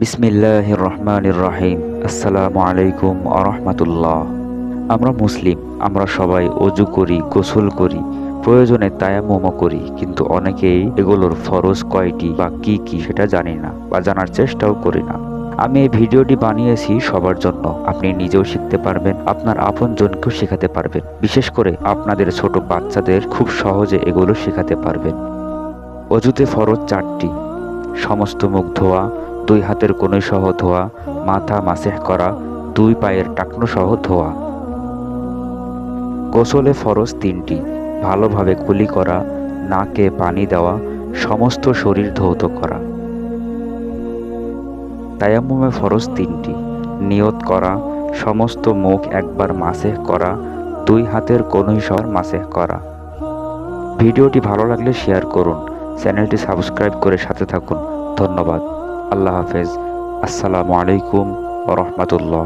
বিসমিল্লাহির রহমানির রহিম। আসসালামু আলাইকুম ওয়া রাহমাতুল্লাহ। আমরা মুসলিম, আমরা সবাই ওযু করি, গোসল করি, প্রয়োজনে তায়াম্মুমও করি, কিন্তু অনেকেই এগুলোর ফরজ কয়টি বা কি কি সেটা জানি না বা জানার চেষ্টাও করি না। আমি এই ভিডিওটি বানিয়েছি সবার জন্য। আপনি নিজেও শিখতে পারবেন, আপনার আপনজনকেও শেখাতে পারবেন, বিশেষ করে আপনাদের ছোট বাচ্চাদের খুব সহজে এগুলো শেখাতে পারবেন। অজুতে ফরজ 4টি। সমস্ত মুখ ধোয়া, 2 হাতের কনুই সহ ধোয়া, মাথা মাসেহ করা, 2 পায়ের টাকনু সহ ধোয়া। গোসলে ফরজ 3টি। ভালোভাবে কুলি করা, নাকে পানি দেওয়া, সমস্ত শরীর ধৌত করা। তায়াম্মুমে ফরজ 3টি। নিয়ত করা, সমস্ত মুখ একবার মাসেহ করা, 2 হাতের কনুই সহ মাসেহ করা। ভিডিওটি ভালো লাগলে শেয়ার করুন, চ্যানেলটি সাবস্ক্রাইব করে সাথে থাকুন। ধন্যবাদ। আল্লাহ হাফেজ। আসসালামু আলাইকুম ওয়া রাহমাতুল্লাহ।